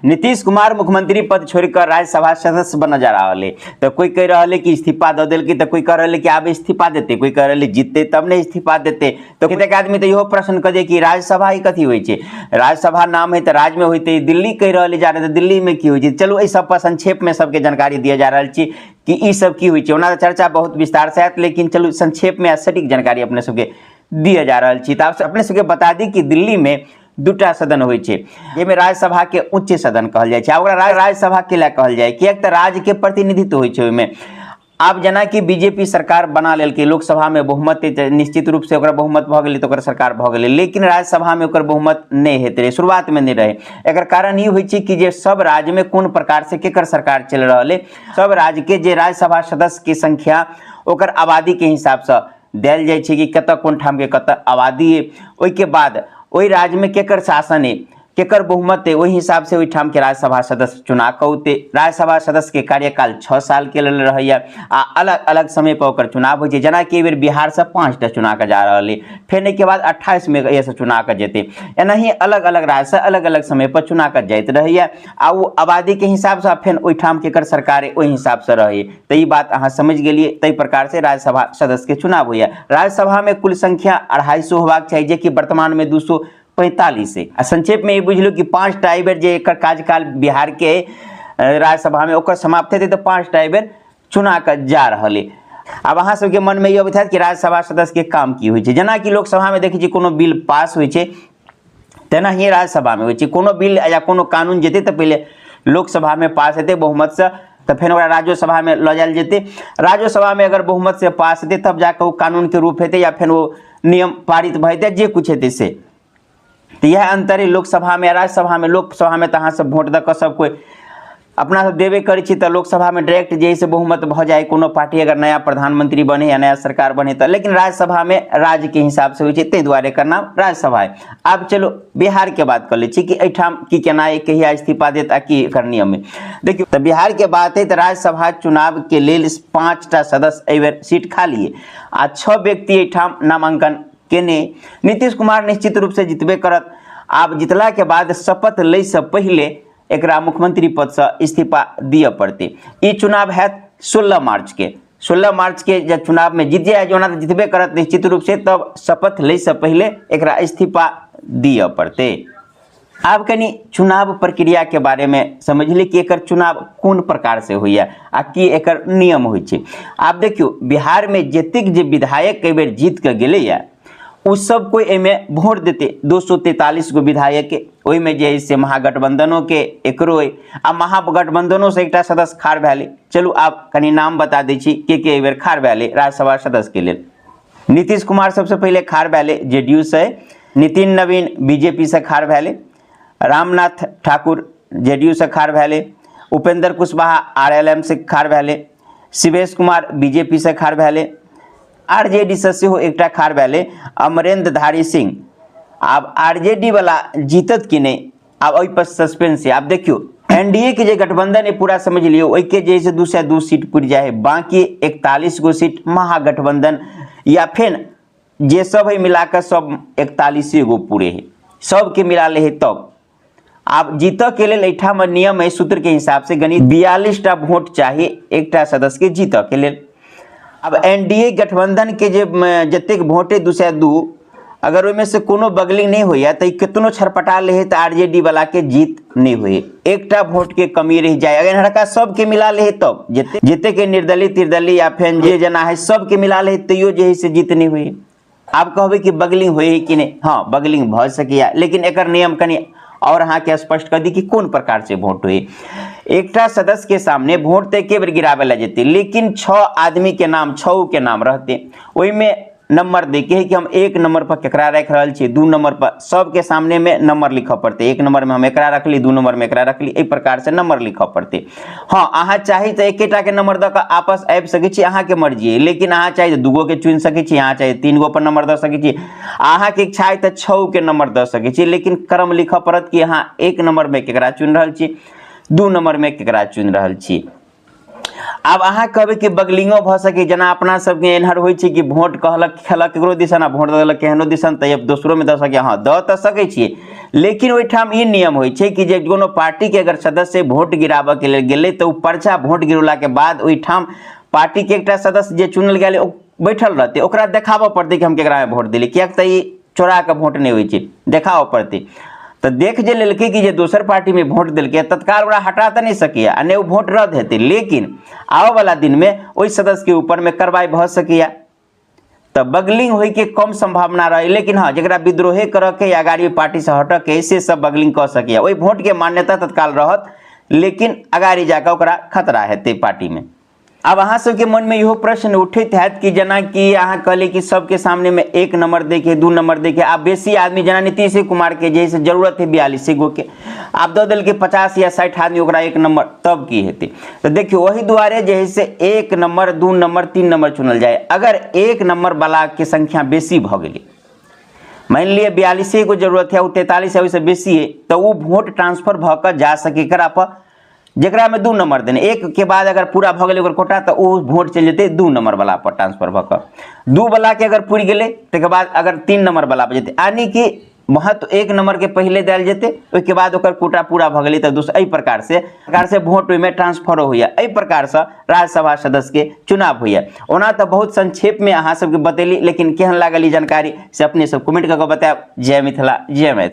नीतीश कुमार मुख्यमंत्री पद छोड़कर राज्यसभा सदस्य बनने जा रहा है। तो कोई कह रहा है कि इस्तीफा दे दिल की, तो कोई कह रहा है कि आप इस्तीफा देते, कोई कह रहा है जीतते तब नहीं इस्तीफा देते। तो कतेक आदमी तो इहो प्रश्न कर दे कि राज्यसभा ही कथी होइ छै, राज्यसभा नाम है तो राज्य में होते, दिल्ली कह रहा जा रहे तो दिल्ली में की होइ छै। चलू एहि सब पर संक्षेप में सबके जानकारी दिया जा रहा छी कि ई सब की होइ छै। ओना चर्चा बहुत विस्तार से आयत, लेकिन चलू संक्षेप में सटीक जानकारी अपने सबके दिया जा रहा छी। तो आप अपने सबके बता दी कि दिल्ली में दूटा सदन होइ छै, जेमे राज्यसभा के उच्च सदन कहल जाइ छै। ओकरा राज्यसभा के लिए कहल जाइ कि एक तो राज्य के प्रतिनिधित्व होइ छै। ओहिमे आब जेना कि बीजेपी सरकार बना लेलकै, लोकसभा में बहुमत निश्चित रूप से ओकरा बहुमत भ गेलै तो ओकर सरकार भ गेलै, लेकिन राज्यसभा में ओकर बहुमत नहीं हेतै रहे, शुरुआत में नहीं रहे। एकर कारण ई होइ छै कि जे सब राज्य में कोन प्रकार से केकर सरकार चल रहल है, सब राज्य के जे राज्यसभा सदस्य की संख्या ओकर आबादी के हिसाब से देल जाइ छै कि कतऽ कोन ठाम के कतऽ आबादी है, ओहिके बाद ओहि राज्य में केकर शासन है, केकर बहुमत है, वही हिसाब से ओहिठाम के राज्यसभा सदस्य चुना कौते। राज्यसभा सदस्य के कार्यकाल 6 साल के लेल रहैया आ अलग अलग समय पर ओकर चुनाव होइ छै। जेना कि एहि बेर बिहार से 5टा चुना के जा रहल है, फिर के बाद 28 में ये से चुना के जेते। एनाही अलग अलग राज्य से अलग अलग समय पर चुना के जाइत रहैया आ वो आबादी के हिसाब से फिर ओहिठाम केकर सरकार है ओहि हिसाब से रहे। तो ये बात अहाँ समझ गेलिए। तई प्रकार से राज्यसभा सदस्य के चुनाव होइया। राज्यसभा में कुल संख्या 250 होबाक चाहिए, जे कि वर्तमान में 245 है। संक्षेप में ये बुझलू कि 5टा एहि बेर जे एकर कार्यकाल बिहार के राज्यसभा में ओकर समाप्त हेतै तो 5टा एहि बेर चुना के जा रहल है। अब अहाँ सबके मन में ये अबैत कि राज्यसभा सदस्य के काम की होइ छै। जेना कि लोकसभा में देखै छी कोनो बिल पास होइ छै, तेना ही राज्यसभा में होइ छै। कोनो बिल या कोनो कानून जेतै तो पहले लोकसभा में पास हेतै बहुमत से, तो फिर ओकरा राज्यसभा में ल जायल जेतै। राज्यसभा में अगर बहुमत से पास हेतै तब जाकर वो कानून के रूप हेतै या फिर वो नियम पारित भ जेतै, जे कुछ हेतै से। तो यह अंतर है लोकसभा में राज्यसभा में। लोकसभा में तो अहाँ सब वोट दऽ कऽ सब कोई अपना सब देवे करै छी, तो लोकसभा में डायरेक्ट जे से बहुमत भ जाए, कोनो पार्टी अगर नया प्रधानमंत्री बने या नया सरकार बने तो। लेकिन राज्यसभा में राज्य के हिसाब से होइ छै, ताहि दुआरे एकर नाम राज्यसभा है। अब चलो बिहार के बात कर लै छी कि एहिठाम की केना है, कहिया इस्तीफा देत आ की एकर नियम है। देखियो तो बिहार के बात है तो राज्यसभा चुनाव के लेल 5टा सदस्य एहि बेर सीट खाली है आ 6 व्यक्ति एहिठाम नामांकन केने। नीतीश कुमार निश्चित रूप से जितबे करत। आब जितला के बाद शपथ लै से पहले एकरा मुख्यमंत्री पद से इस्तीफा दिए पड़ते। ई चुनाव है 16 मार्च के। 16 मार्च के जब चुनाव में जीत जाए, जो तो जितबे करत निश्चित रूप से, तब शपथ लै से पहले एकरा इस्तीफा दिए पड़ते। अब कनी चुनाव प्रक्रिया के बारे में समझ ली कि एकर चुनाव कोन प्रकार से होइया आ की एकर नियम होइ छै। आप देखियो बिहार में जतेक जे विधायक कई बेर जीत के गेले या उ सब कोई एमे वोट देते। 243 गो विधायक के ओहिमे जे है से महागठबंधनों के एकरो है आ महागठबंधनों से एकटा सदस्य खाड़ भेले। चलू आप कनी नाम बता दै छी के एहि बेर खाड़ भेले राज्यसभा सदस्य के लेल। नीतीश कुमार सबसे पहले खाड़ भेले जेडीयू से, नितिन नवीन बीजेपी से खाड़ भेले, रामनाथ ठाकुर जेडीयू से खाड़ भेले, उपेंद्र कुशवाहा आरएलएम से खाड़ भेले, शिवेश कुमार बीजेपी से खाड़ भेले, आरजेडी से सेहो एकटा खाड़ भेले अमरेंद्र धारी सिंह। आब आरजेडी वाला जीतत कि नहीं, आब ओहि पर सस्पेंस है। आप देखियो एनडीए के जे गठबंधन है पूरा समझ लियो, ओहि के जैसे 202 सीट पुर जाए है, बाकी 41 गो सीट महागठबंधन या फिर जे सब है मिलाकर सब 41 गो पूरे है, सबके मिला ले है। तब आप जीत के लिए एठाम नियम है, सूत्र के हिसाब से गणित 42टा वोट चाहिए एकटा सदस्य के जीत के लिए। अब एनडीए गठबंधन के जे जतेक वोट है 202, अगर ओहिमे से कोनो बगलिंग नहीं होइया तो कितनो छरपटा ले है तो आरजेडी वाला के जीत नहीं हुई, एकटा वोट के कमी रह जाए। अगर हड़का सबके मिला ले है तब जेते के निर्दलीय या फिर जे जना है सबके मिला ले तैयो जे है से जीत नहीं हुई। आप कहबे कि बगलिंग हुई कि नहीं, हाँ बगलिंग भ सकिया, लेकिन एकर नियम कनी और अहाँ के स्पष्ट कर दी कि कौन प्रकार से वोट हुई। एकटा सदस्य के सामने वोट तो एक बेर गिरावे ला जेते, लेकिन 6 आदमी के नाम 6 के नाम रहते। ओहि में नंबर दे के है कि हम 1 नंबर पर केकरा रख रहल छी, 2 नंबर पर सबके सामने में नंबर लिखा पड़ते। 1 नंबर में हम एकरा रखली, 2 नंबर में एकरा रखली, एहि प्रकार से नंबर लिखा पड़ते। हाँ अहाँ चाही तो एकेटा के नंबर दऽ कऽ आपस आबि सकै छी, अहाँ के मर्जी है। लेकिन अहाँ चाही तो 2 गो के चुनि सकै छी, अहाँ चाही 3 गो पर नंबर दऽ सकै छी, अहाँ के इच्छा है तो 6 के नंबर दऽ सकै छी। लेकिन क्रम लिखा पड़त कि अहाँ 1 नंबर में केकरा चुनि रहल छी, 2 नंबर में केकरा चुनि रहल छी। अब अहाँ कहबे कि बगलिंगो भ सके, जना अपना सबके एनहर होइ छै कि वोट कहलक खेलक केकरो दिसन आ वोट देलक केहनो दिसन, तऽ अब दोसरो में दऽ सके, हाँ दऽ तऽ सकै छियै, लेकिन ओहिठाम ई नियम होइ छै कि जे कोनो पार्टी के अगर सदस्य वोट गिराबऽ के लेल गेलै तऽ ओ पर्चा वोट गिरौला के बाद ओहिठाम पार्टी के एकटा सदस्य जे चुनल गेलै ओ बैठल रहतै, ओकरा देखाबऽ पड़तै कि हम केकरा में वोट देली, किएक तऽ ई चोरा के वोट नहीं होइ छै, देखाबऽ पड़तै। तो देख जे लेलकै कि जे दोसर पार्टी में वोट दिलकै, तत्काल ओकरा हटा तऽ नहीं सकैया आ नहीं वोट रद्द हेतै, लेकिन आबऽ वाला दिन में ओहि सदस्य के ऊपर में कार्रवाई भ सकैया। तो बगलिंग होय के कम संभावना रहे, लेकिन हाँ जरा विद्रोहे करऽ के या अगाड़ी पार्टी से हटऽ के से सब बगलिंग कऽ सकैया, ओहि वोट के मान्यता तत्काल रहत, लेकिन अगाड़ी जाकर ओकरा खतरा हेतै पार्टी में। अब अहाँ सबके मन में इहो प्रश्न उठैत हैत कि जना कि अहाँ कहले कि सबके सामने में 1 नंबर दे के 2 नंबर दे के, आब बेसी आदमी जना नीतीश कुमार के जैसे जरूरत है 42 गो के, आप दऽ देल के 50 या 60 आदमी ओकरा 1 नंबर, तब की हेतै। तो देखियो वही दुआरे जे से 1 नंबर 2 नंबर 3 नंबर चुनल जाए, अगर 1 नंबर वाला के संख्या बेसी भ गेलै, मान लिया 42 को जरूरत है, 43 है, बेसी है, तो वो वोट ट्रांसफर भऽ जा सके करा पर जरा में 2 नंबर देने, 1 के बाद अगर पूरा भ गेलै ओकर कोटा तो वो वोट चल जेतै 2 नंबर वाला पर ट्रांसफर भऽ, 2 वाला के अगर पूरी गेलै तकर बाद अगर 3 नंबर वाला पर जेतै, यानी कि महत्व 1 नंबर के पहले देल जेतै, ओहिके बाद ओकर कोटा पूरा भ गेलै तऽ दोसर, एहि प्रकार से वोट में ट्रांसफर होइया, एहि प्रकार से राज्यसभा सदस्य के चुनाव होइया। ओना तऽ बहुत संक्षेप में अहाँ सबके बतेली, लेकिन केहन लागल ई जानकारी से अपने सब कमेंट करके बतायब। जय मिथिला, जय मैथिली।